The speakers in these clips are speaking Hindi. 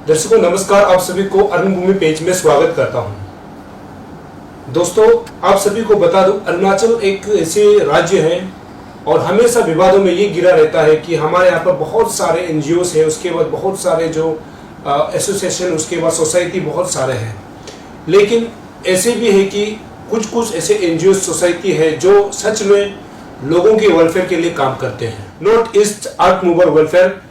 दर्शकों नमस्कार, आप सभी को अरुणभूमि पेज में स्वागत करता हूं। दोस्तों आप सभी को बता दूं, अरुणाचल एक ऐसे राज्य है और हमेशा विवादों में ये गिरा रहता है कि हमारे यहाँ पर बहुत सारे एनजीओस है, उसके बाद बहुत सारे जो एसोसिएशन, उसके बाद सोसाइटी बहुत सारे हैं। लेकिन ऐसे भी है कि कुछ कुछ ऐसे एनजीओ सोसाइटी है जो सच में लोगों के वेलफेयर के लिए काम करते हैं। नॉर्थ ईस्ट अर्थ मूवर वेलफेयर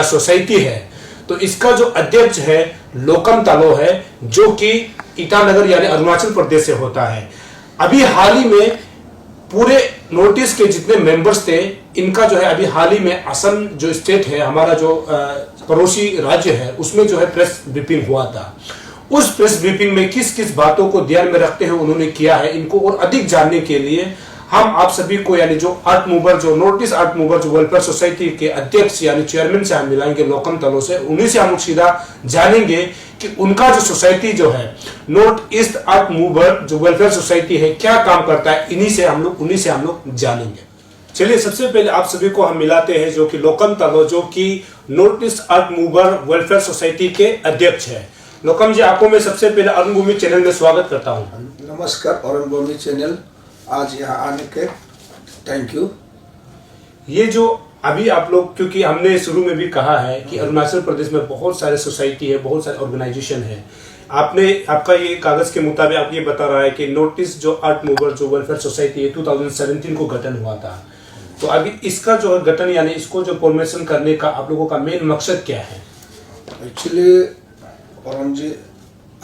सोसाइटी है, तो इसका जो अध्यक्ष है लोकम तालो है, जो कि ईटानगर यानी अरुणाचल प्रदेश से होता है। अभी हाल ही में पूरे नॉर्थ ईस्ट के जितने मेंबर्स थे, इनका जो है अभी हाल ही में असम जो स्टेट है, हमारा जो पड़ोसी राज्य है, उसमें जो है प्रेस ब्रीफिंग हुआ था। उस प्रेस ब्रीफिंग में किस किस बातों को ध्यान में रखते हुए उन्होंने किया है, इनको और अधिक जानने के लिए हम आप सभी को यानी जो अर्थ मूवर, जो नॉर्थ ईस्ट अर्थ मूवर जो वेलफेयर सोसाइटी के अध्यक्ष यानी चेयरमैन से हम मिलाएंगे लोकम तलो से। उन्हीं से हम लोग सीधा जानेंगे कि उनका जो सोसाइटी जो है नॉर्थ ईस्ट अर्थ मूवर जो वेलफेयर सोसाइटी है क्या काम करता है, उन्हीं से हम लोग जानेंगे। चलिए सबसे पहले आप सभी को हम मिलाते हैं जो कि लोकम तलो, जो कि नॉर्थ ईस्ट अर्थ मूवर वेलफेयर सोसाइटी के अध्यक्ष है। लोकम जी, आपको मैं सबसे पहले अरुणभूमि चैनल में स्वागत करता हूँ। नमस्कार अरुणभूमि चैनल, आज यहाँ आने के थैंक यू। ये जो अभी आप लोग, क्योंकि हमने शुरू में भी कहा है कि अरुणाचल प्रदेश में बहुत सारे सोसाइटी है, बहुत सारे ऑर्गेनाइजेशन है। आपका ये कागज के मुताबिक आप ये बता रहा है कि नॉर्थ ईस्ट जो अर्थ मूवर जो वेलफेयर सोसाइटी है 2017 को गठन हुआ था। तो अभी इसका जो गठन यानी इसको जो फॉर्मेशन करने का आप लोगों का मेन मकसद क्या है? एक्चुअली अरुण जी,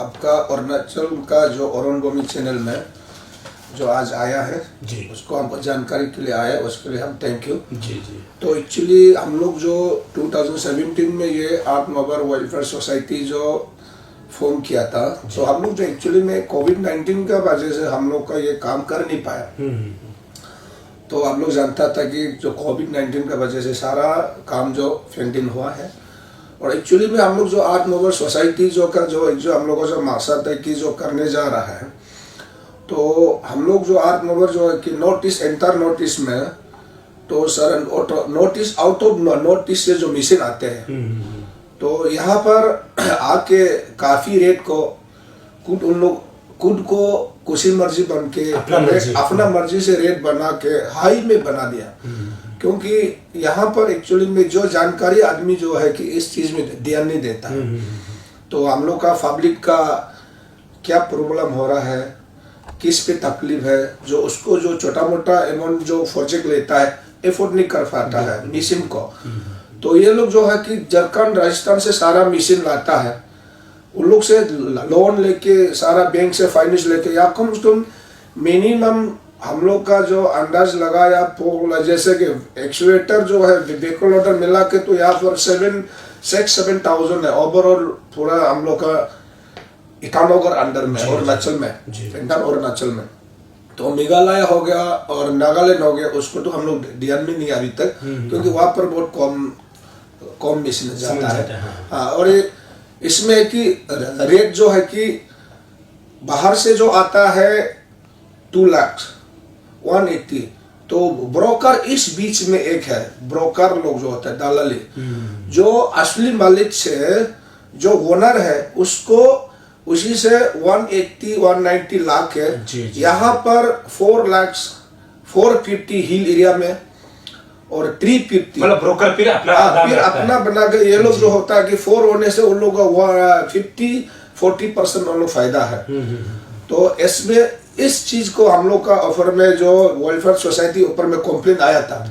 आपका अरुणाचल का जो अरुणभूमि चैनल में जो आज आया है जी, उसको हमको जानकारी के लिए आया, उसके लिए हम थैंक यू। जी जी। तो एक्चुअली हम लोग जो 2017 में ये अर्थ मूवर वेलफेयर सोसाइटी जो फॉर्म किया था, तो हम लोग जो एक्चुअली में कोविड-19 का वजह से हम लोग का ये काम कर नहीं पाया। तो हम लोग जानता था कि जो कोविड-19 का वजह से सारा काम जो पेंडिंग हुआ है। और एक्चुअली में हम लोग जो अर्थ मूवर सोसाइटी जो हम लोगों का जो मकसद है कि जो करने जा रहा है, तो हम लोग जो अर्थ मूवर जो है कि north east, entire north east में, तो sir north east out of north east से जो मिशन आते हैं, तो यहाँ पर आके काफी रेट को खुद को खुशी मर्जी बन के अपना मर्जी से रेट बना के हाई में बना दिया। क्योंकि यहाँ पर एक्चुअली में जो जानकारी आदमी जो है कि इस चीज में ध्यान नहीं देता है। तो हम लोग का पब्लिक का क्या प्रॉब्लम हो रहा है, किस पे तकलीफ है, जो उसको जो छोटा मोटा अमाउंट जो प्रोजेक्ट लेता है एफोर्ड नहीं कर पाता है मिशन को, तो ये लोग जो है कि झारखंड राजस्थान से सारा मिशन लाता है, उन लोग से लोन लेके सारा बैंक से फाइनेंस लेके, या कम से कम मिनिमम हम लोग का जो अंदाज लगाया जैसे कि एक्सवेटर जो है व्हीकल ऑर्डर मिला के, तो यहाँ पर 7,000 है ओवरऑल पूरा हम लोग का ईटानगर अंडर में, अरुणाचल में, अरुणाचल में। तो मेघालय हो गया और नागालैंड हो गया, उसको तो हम लोग ध्यान में नहीं अभी तक, क्योंकि वहां पर बहुत कम मिशन जाता है। हाँ, और इसमें कि रेट जो है कि बाहर से जो आता है 2,180,000, तो ब्रोकर इस बीच में एक है, ब्रोकर लोग जो होता है दलाली, जो असली मालिक से जो ओनर है उसको उसी से 180-190 लाख है। यहाँ पर 450 हिल एरिया में और 350 मतलब ब्रोकर फिर अपना बना के, ये लोग जो होता है कि 4 होने से उन लोग का 50-40% उन लोग फायदा है। तो इसमें इस चीज को हम लोग का ऑफर में जो वेलफेयर सोसाइटी ऊपर में कॉम्प्लेन आया था,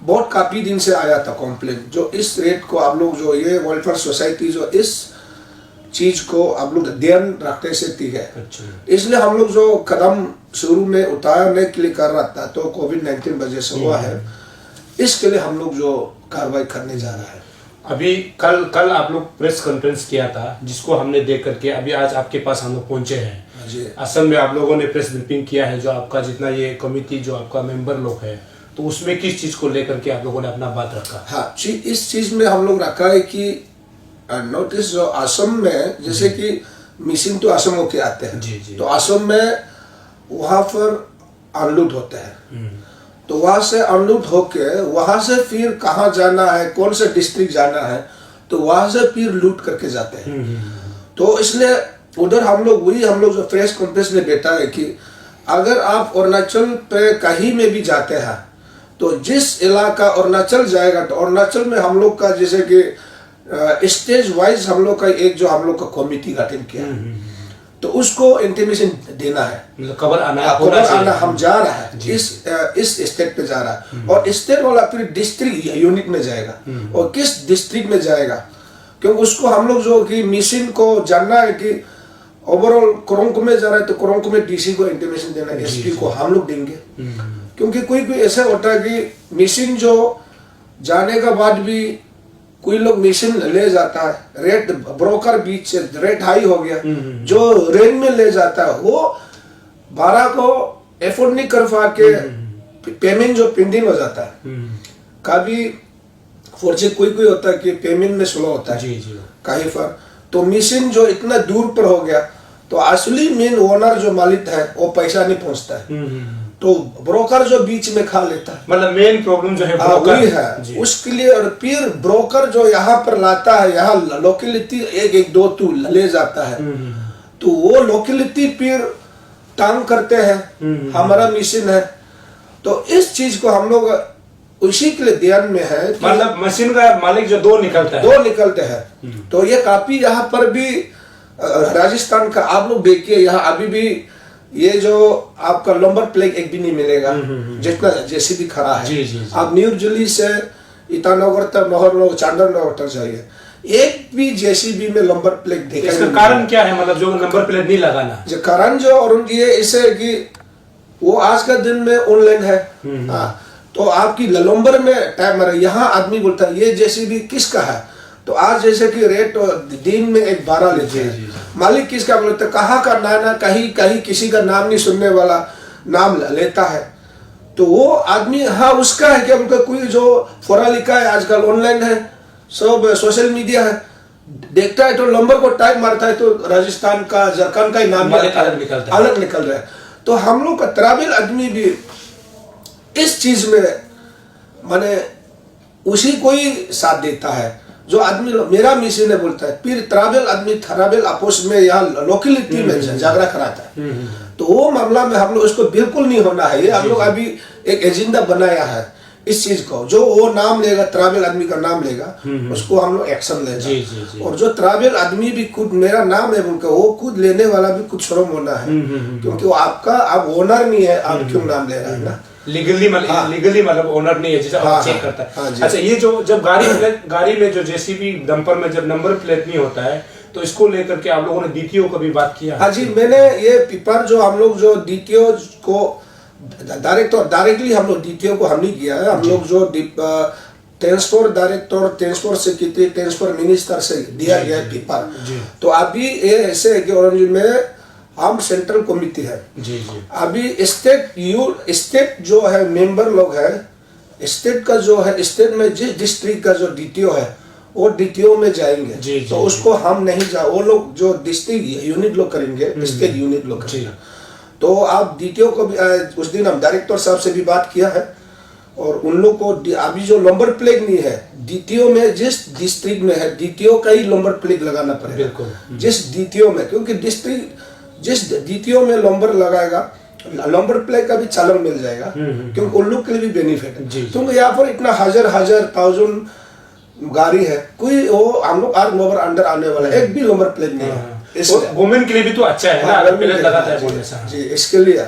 बहुत काफी दिन से आया था कॉम्प्लेन, जो इस रेट को आप लोग जो ये वेलफेयर सोसाइटी जो इस चीज को आप लोग ध्यान रखते से ठीक है। इसलिए हम लोग जो कदम शुरू में उतारने के लिए कर रहा था, तो कोविड-19 वजह से हुआ है, इसके लिए हम लोग जो कार्रवाई करने जा रहा है। अभी कल आप लोग प्रेस कॉन्फ्रेंस किया था, जिसको हमने देख करके अभी आज आपके पास हम लोग पहुंचे हैं। असम में आप लोगों ने प्रेस ब्रीफिंग किया है, जो आपका जितना ये कमिटी जो आपका मेंबर लोग है, तो उसमें किस चीज को लेकर के आप लोगों ने अपना बात रखा? हाँ, इस चीज में हम लोग रखा है कि नोटिस जो असम में, जैसे कि मिशन तो असम होके आते हैं, तो असम में वहां पर अनलूट होते हैं, तो वहां से अनलूट होके वहां से फिर कहाँ जाना है, कौन से डिस्ट्रिक्ट जाना है, तो वहां से फिर लूट करके जाते हैं। तो इसलिए उधर हम लोग जो प्रेस कॉन्फ्रेंस में बैठा है कि अगर आप अरुणाचल पे कहीं में भी जाते हैं तो जिस इलाका अरुणाचल जाएगा तो अरुणाचल में हम लोग का जैसे कि स्टेज वाइज हम लोग का हम लोग का कमिटी गठन किया तो उसको इंटीमेशन देना है, मतलब खबर आना हम जा रहा है इस स्टेट पे जा रहा है और स्टेट वाला फिर डिस्ट्रिक्ट यूनिट में जाएगा और किस डिस्ट्रिक्ट में जाएगा, क्योंकि उसको हम लोग जो कि मिशन को जानना है कि ओवरऑल कोरोंको में जा रहा है तो कोरोंको में डीसी को इंटीमेशन देना है, एसपी को हम लोग देंगे। क्योंकि कोई ऐसा होता है कि मिशन जो जाने का बाद भी कोई लोग मिशन ले जाता है, रेट ब्रोकर बीच से रेट हाई हो गया, जो रेंज में ले जाता है वो भाड़ा को एफोर्ड नहीं कर पा के पेमेंट जो पेंडिंग हो जाता है। कभी फॉर्चे कोई होता है कि पेमेंट में स्लो होता है कहीं पर, तो मिशन जो इतना दूर पर हो गया तो असली मेन ओनर जो मालिक है वो पैसा नहीं पहुंचता है, तो ब्रोकर जो बीच में खा लेता है। मतलब मेन प्रॉब्लम जो है ब्रोकर है उसके लिए। और फिर ब्रोकर जो यहाँ पर लाता है, यहाँ लोकेलिटी एक दो तू ले जाता है तो वो लोकेलिटी फिर टांग करते हैं, हमारा मिशन है। तो इस चीज को हम लोग उसी के लिए ध्यान में है, मतलब मशीन का मालिक जो दो निकलते हैं तो ये काफी यहाँ पर भी राजस्थान का आप लोग देखिए, यहाँ अभी भी ये जो आपका नंबर प्लेट एक भी नहीं मिलेगा जितना जेसीबी खड़ा है। आप न्यू दिल्ली से ईटानगर तक, नहरनगर, चांदनगर तक जाइए, एक भी जेसीबी में नंबर प्लेट देखा। इसका कारण क्या है, मतलब जो नंबर प्लेट नहीं लगाना? जो कारण जो और ये इसे कि वो आज का दिन में ऑनलाइन है, तो आपकी नंबर में टाइम आ रहा है। यहाँ आदमी बोलता है ये जेसीबी किसका है, तो आज जैसे कि रेट दिन में एक 12 लेते हैं, मालिक किसका बोलते हैं, कहाँ का नाना, कहीं किसी का नाम नहीं सुनने वाला नाम लेता है, तो वो आदमी हाँ उसका है क्या, उनका कोई जो पढ़ा लिखा है, आजकल ऑनलाइन है, सब सोशल मीडिया है, देखता है तो नंबर को टाइप मारता है तो राजस्थान का, झारखंड का ही नाम अलग निकल रहा है। तो हम लोग का ट्रैवल आदमी भी इस चीज में माने उसी को ही साथ देता है जो आदमी मेरा मिशन है बोलता है, फिर ट्रैवल आपस में यहाँ लोकेलिटी में झगड़ा कराता है। तो वो मामला में हम लोग इसको बिल्कुल नहीं होना है। ये हम लोग अभी एक एजेंडा बनाया है इस चीज को, जो वो नाम लेगा, ट्रैवल आदमी का नाम लेगा, उसको हम लोग एक्शन लेगा। और जो ट्रैवल आदमी भी खुद मेरा नाम है उनका, वो खुद लेने वाला भी कुछ शर्म होना है, क्योंकि वो आपका आप ओनर नहीं है, आप क्यों नाम ले रहा है ना, लीगली मतलब ओनर नहीं है, जैसे चेक करता है। अच्छा, ये जो जब गाड़ी में जो जेसीबी डंपर में जब नंबर प्लेट नहीं होता है तो इसको लेकर के आप लोगों ने डीटीओ को भी बात किया? हाँ जी, मैंने ये पेपर जो हम लोग जो डीटीओ को डायरेक्टली हम लोग डीटीओ को हम नहीं किया है, हम लोग जो transport director, transport secretary, transport minister से दिया गया पेपर। तो अभी ये ऐसे है कि औरंगजेब में हम सेंट्रल कमिटी है, अभी स्टेट जो है मेंबर लोग है, स्टेट का जो है, स्टेट में जिस डिस्ट्रिक्ट का जो डीटीओ है वो डीटीओ में जाएंगे, तो उसको हम नहीं जा, वो लोग जो डिस्ट्रिक्ट यूनिट लोग करेंगे, स्टेट यूनिट लोग करेंगे। तो आप डीटीओ को भी उस दिन हम डायरेक्टर साहब से भी बात किया है और उन लोग को अभी जो नंबर प्लेट नहीं है डीटीओ में, जिस डिस्ट्रिक्ट में है डीटीओ का ही नंबर प्लेट लगाना पड़ेगा, जिस डीटीओ में, क्योंकि डिस्ट्रिक्ट जिस डीटीओ में नंबर लगाएगा नंबर प्लेट का भी चालान मिल जाएगा, क्योंकि उन लोग के लिए भी बेनिफिट है। क्योंकि यहाँ पर इतना हजार 1000 गाड़ी है, कोई वो हम लोग 8 नंबर अंडर आने वाला है, एक भी नंबर प्लेट नहीं है। वुमेन के लिए भी तो अच्छा है ना, अगर प्लेट लगाता है बोलने से। जी, इसके लिए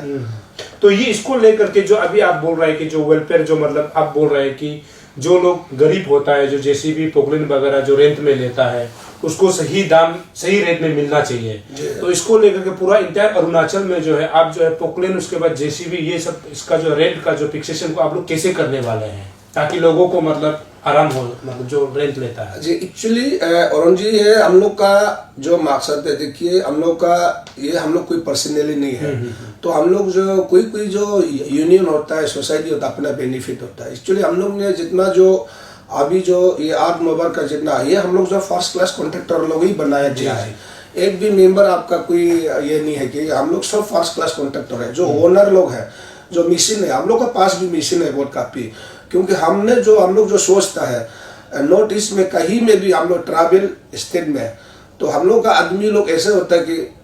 तो ये इसको लेकर के जो अभी आप बोल रहे हैं कि जो वेलफेयर, जो मतलब आप बोल रहे हैं कि जो लोग गरीब होता है, जो जेसीबी पोकलिन वगैरह जो रेंट में लेता है, उसको सही दाम सही रेट में मिलना चाहिए। तो इसको लेकर के पूरा इंटायर अरुणाचल में जो है आप जो है पोकलिन, उसके बाद जेसीबी, ये सब इसका जो रेंट का जो फिक्सेशन को आप लोग कैसे करने वाले हैं ताकि लोगों को मतलब आराम हो, मतलब जो रेंट लेता है? जी, एक्चुअली औरंगजेब ये हम लोग का जो मकसद है, देखिए हम लोग का ये हम लोग कोई पर्सनली नहीं है, तो हम लोग जो कोई जो यूनियन होता है, सोसाइटी होता है, अपना बेनिफिट होता है। एक्चुअली हम लोग ने जितना जो अभी जो ये 8 नंबर का जितना ये हम लोग जो फर्स्ट क्लास कॉन्ट्रैक्टर लोग ही बनाया गया है, एक भी मेंबर आपका कोई ये नहीं है कि हम लोग सब फर्स्ट क्लास कॉन्ट्रैक्टर है। जो ओनर लोग है, जो मिशन है, हम लोग का पास भी मिशन है बहुत काफी, क्योंकि हम लोग जो सोचता है नॉर्थ ईस्ट में कहीं में भी हम लोग ट्रैवल स्टेट में, तो हम लोग का आदमी लोग ऐसे होता है कि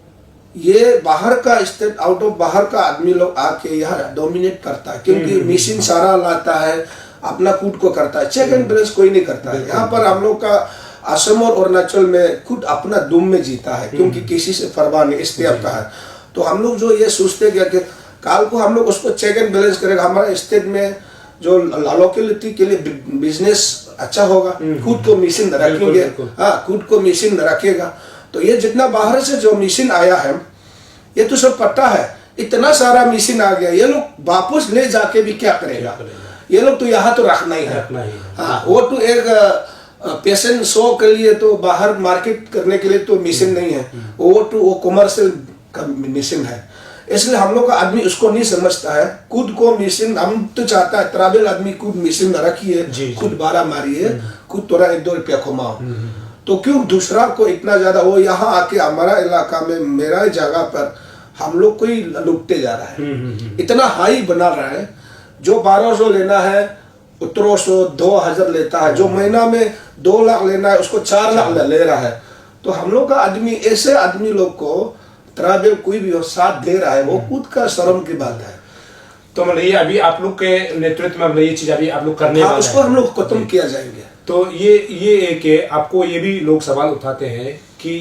ये बाहर का स्टेट आउट ऑफ बाहर का आदमी लोग आके यहाँ डोमिनेट करता है, क्योंकि मशीन सारा लाता है, अपना कूट को करता है, चेक एंड बैलेंस कोई नहीं करता है। यहाँ पर हम लोग का असम और अरुणाचल में खुद अपना दुम में जीता है, क्योंकि किसी से परवाह नहीं इस टाइप का है। तो हम लोग जो ये सोचते हैं कि काल को हम लोग उसको चेक एंड बैलेंस करेगा, हमारा स्टेट में जो लोकेलिटी के लिए बिजनेस अच्छा होगा, खुद को मशीन रखेंगे, हाँ खुद को मशीन रखेगा। तो ये जितना बाहर से जो मशीन आया है, ये तो सब पता है, इतना सारा मशीन आ गया, ये लोग वापस ले जाके भी क्या करेगा, ये लोग तो यहाँ तो रखना ही है। हाँ, वो तो एक पेशेंट शो के लिए तो बाहर मार्केट करने के लिए तो मशीन नहीं है, वो तो वो कमर्शियल का मशीन है। इसलिए हम लोग का आदमी उसको नहीं समझता है, खुद को मशीन हम तो चाहता है ट्रैवल आदमी खुद मशीन रखिए, खुद बारह मारिए, खुद थोड़ा 1-2 रुपया कमाओ। तो क्यों दूसरा को इतना ज्यादा, वो यहाँ आके हमारा इलाका में मेरा जगह पर हम लोग को ही लुटते जा रहा है, इतना हाई बना रहा है। जो 1200 लेना है 1700 2000 लेता है, जो महीना में 2 लाख लेना है उसको 4 लाख ले रहा है। तो हम लोग का आदमी ऐसे आदमी लोग को ट्रैवल कोई भी साथ दे रहा है, वो खुद का शर्म की बात है। तो मतलब ये अभी आप लोग के नेतृत्व में मतलब ये चीज अभी आप लोग करने वाले हैं, उसको हम लोग खत्म किया जाएंगे। तो ये है कि आपको ये भी लोग सवाल उठाते हैं कि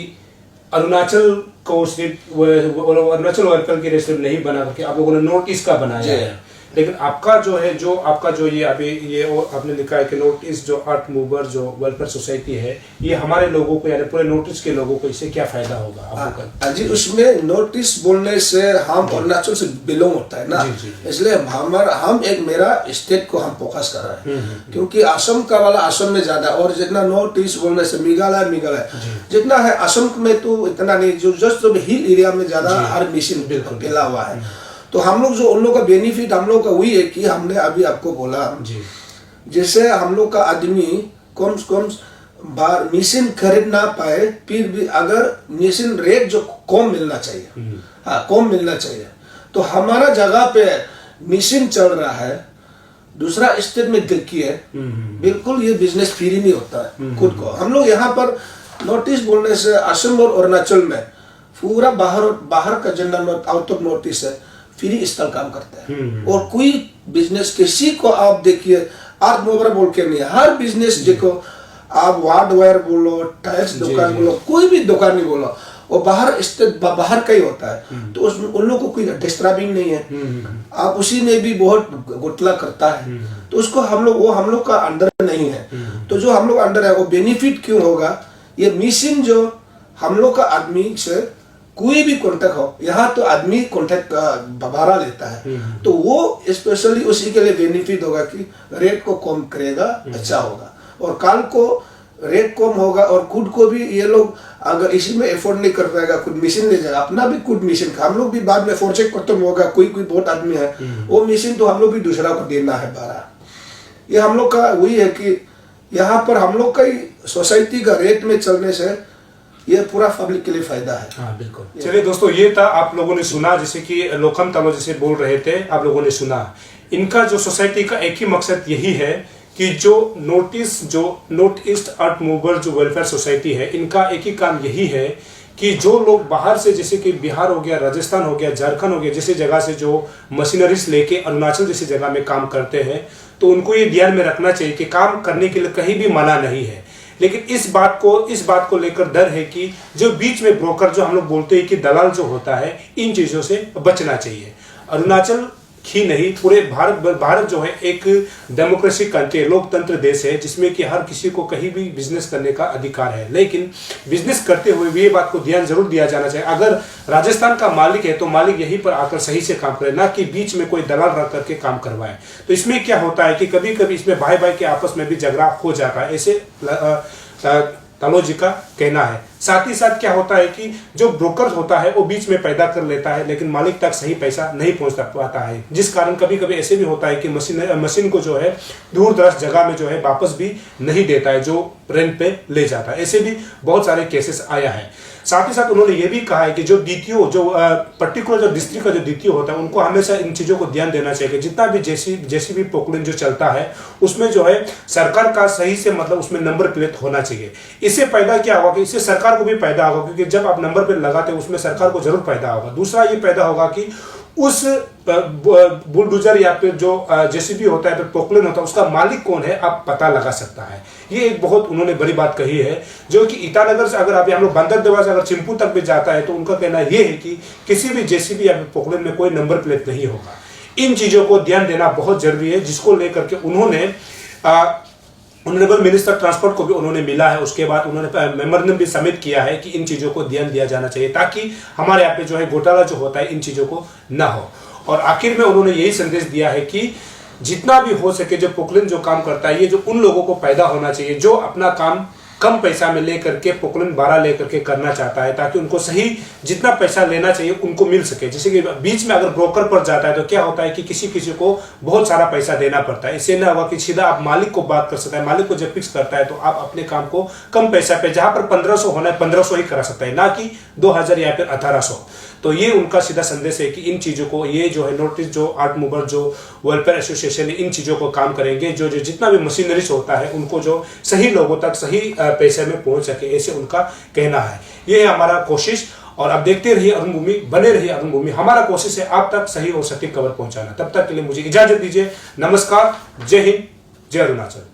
अरुणाचल को सिर्फ अरुणाचल वर्कर के लिए सिर्फ नहीं बना करके आप लोगों ने नॉर्थ ईस्ट का बनाया है, लेकिन आपका जो है जो आपका जो ये अभी ये आपने लिखा है कि नॉर्थ ईस्ट जो अर्थ मूवर जो वेलफेयर सोसाइटी है, ये हमारे लोगों को यानी पूरे नॉर्थ ईस्ट के लोगों को इससे क्या फायदा होगा? जी, उसमें नॉर्थ ईस्ट बोलने से हम अरुणाचल से बिलोंग होता है ना, इसलिए हम एक मेरा स्टेट को हम फोकस कर रहे हैं, क्योंकि असम का वाला असम में ज्यादा, और जितना नॉर्थ ईस्ट बोलने से मेघालय जितना है, असम में तो इतना नहीं, जो जस्ट हिल एरिया में ज्यादा हर मिशन फैला हुआ है। तो हम लोग जो उन लोग का बेनिफिट हम लोग का वही है कि हमने अभी आपको बोला, जैसे हम लोग का आदमी कम से कम मशीन खरीद ना पाए, फिर भी अगर मशीन रेट जो कम मिलना चाहिए, हाँ कम मिलना चाहिए, तो हमारा जगह पे मशीन चल रहा है। दूसरा स्टेट में देखिए, बिल्कुल ये बिजनेस फ्री नहीं होता है खुद को। हम लोग यहाँ पर नॉर्थ ईस्ट बोलने से असम और अरुणाचल में पूरा बाहर का जितना आउट ऑफ नॉर्थ ईस्ट है फ्री स्थल काम करता है, और कोई बिजनेस किसी को आप देखिए अर्थ मूवर बोल के नहीं, हर बिजनेस देखो आप हार्डवेयर बोलो, टाइल्स दुकान बोलो, कोई भी दुकान नहीं बोलो, वो बाहर का ही होता है। तो उन लोगों को कोई डिस्टर्बिंग नहीं है, आप उसी में भी बहुत घोटाला करता है, तो उसको हम लोग का अंडर नहीं है। तो जो हम लोग अंडर है वो बेनिफिट क्यों होगा, ये मिशन जो हम लोग का आदमी से कोई भी कॉन्टेक्ट हो, यहाँ तो आदमी कॉन्टेक्ट भाड़ा लेता है, तो वो स्पेशली उसी के लिए बेनिफिट होगा कि रेट को कम करेगा, अच्छा होगा, और कल को रेट कम होगा, और खुद को भी ये लोग अगर इसी में एफोर्ड नहीं कर पाएगा, खुद मशीन ले जाएगा, अपना भी खुद मशीन हम लोग भी बाद में प्रोजेक्ट खत्म होगा, कोई बहुत आदमी है वो मशीन तो हम लोग भी दूसरा को देना है बारह। ये हम लोग का वही है कि यहाँ पर हम लोग का ही सोसाइटी का रेट में चलने से ये पूरा पब्लिक के लिए फायदा है। हाँ बिल्कुल। चलिए दोस्तों, ये था आप लोगों ने सुना, जैसे कि लोकम तालो जैसे बोल रहे थे, आप लोगों ने सुना। इनका जो सोसाइटी का एक ही मकसद यही है कि जो नॉर्थ ईस्ट अर्थ मूवर जो वेलफेयर सोसाइटी है, इनका एक ही काम यही है कि जो लोग बाहर से जैसे कि बिहार हो गया, राजस्थान हो गया, झारखंड हो गया, जैसे जगह से जो मशीनरीज लेके अरुणाचल जैसी जगह में काम करते हैं, तो उनको ये ध्यान में रखना चाहिए कि काम करने के लिए कहीं भी मना नहीं है, लेकिन इस बात को लेकर डर है कि जो बीच में ब्रोकर जो हम लोग बोलते हैं कि दलाल जो होता है, इन चीजों से बचना चाहिए। अरुणाचल ही नहीं, पूरे भारत जो है एक डेमोक्रेसी कंट्री, लोकतंत्र देश है, जिसमें कि हर किसी को कहीं भी बिजनेस करने का अधिकार है, लेकिन बिजनेस करते हुए भी ये बात को ध्यान जरूर दिया जाना चाहिए। अगर राजस्थान का मालिक है तो मालिक यहीं पर आकर सही से काम करे, ना कि बीच में कोई दलाल रख करके काम करवाए। तो इसमें क्या होता है कि कभी कभी इसमें भाई भाई के आपस में भी झगड़ा हो जाता है। ऐसे तालो जी का कहना है। साथ ही साथ क्या होता है कि जो ब्रोकर होता है वो बीच में पैदा कर लेता है, लेकिन मालिक तक सही पैसा नहीं पहुंच पाता है, जिस कारण कभी कभी ऐसे भी होता है कि मशीन को जो है दूर दराज जगह में जो है वापस भी नहीं देता है, जो रेंट पे ले जाता है। ऐसे भी बहुत सारे केसेस आया है। साथ ही साथ उन्होंने ये भी कहा है कि जो डीटीओ, जो पर्टिकुलर जो डिस्ट्रिक्ट का जो डीटीओ होता है, उनको हमेशा इन चीजों को ध्यान देना चाहिए कि जितना भी जेसीबी पोकलेन जो चलता है उसमें जो है सरकार का सही से मतलब उसमें नंबर प्लेट होना चाहिए। इससे फायदा क्या होगा कि इससे सरकार को भी फायदा होगा, क्योंकि जब आप नंबर प्लेट लगाते हैं उसमें सरकार को जरूर फायदा होगा। दूसरा ये फायदा होगा कि उस बुलडोजर या फिर जो जेसीबी होता है, फिर पोकलेन होता है, उसका मालिक कौन है आप पता लगा सकता है। ये एक बहुत उन्होंने बड़ी बात कही है, जो कि ईटानगर से अगर आप हम लोग बंदरदेवा से अगर चिंपू तक भी जाता है तो उनका कहना ये है कि किसी भी जेसीबी या फिर पोकलेन में कोई नंबर प्लेट नहीं होगा। इन चीजों को ध्यान देना बहुत जरूरी है, जिसको लेकर के उन्होंने ऑनरेबल मिनिस्टर ट्रांसपोर्ट को भी उन्होंने मिला है। उसके बाद उन्होंने मेमोरेंडम भी सबमिट किया है कि इन चीजों को ध्यान दिया जाना चाहिए, ताकि हमारे यहाँ पे जो है घोटाला जो होता है इन चीजों को ना हो। और आखिर में उन्होंने यही संदेश दिया है कि जितना भी हो सके जो पोकलेन जो काम करता है, ये जो उन लोगों को फायदा होना चाहिए जो अपना काम कम पैसा में लेकर के पोकलेन 12 लेकर के करना चाहता है, ताकि उनको सही जितना पैसा लेना चाहिए उनको मिल सके। जैसे कि बीच में अगर ब्रोकर पर जाता है तो क्या होता है कि किसी को बहुत सारा पैसा देना पड़ता है। इससे ना हुआ कि सीधा आप मालिक को बात कर सकते हैं, मालिक को जब फिक्स करता है तो आप अपने काम को कम पैसा पे, जहां पर 1500 होना है 1500 ही करा सकता है, ना कि 2000 या फिर 1800। तो ये उनका सीधा संदेश है कि इन चीजों को, ये जो है नोटिस, जो आर्ट मूवर, जो वेलफेयर एसोसिएशन इन चीजों को काम करेंगे, जो जितना भी मशीनरीज होता है उनको जो सही लोगों तक सही पैसे में पहुंच सके, ऐसे उनका कहना है। ये है हमारा कोशिश, और आप देखते रहिए अरुण भूमि, बने रहिए अरुण भूमि। हमारा कोशिश है आप तक सही और सटीक खबर पहुंचाना। तब तक के लिए मुझे इजाजत दीजिए। नमस्कार, जय हिंद, जय अरुणाचल।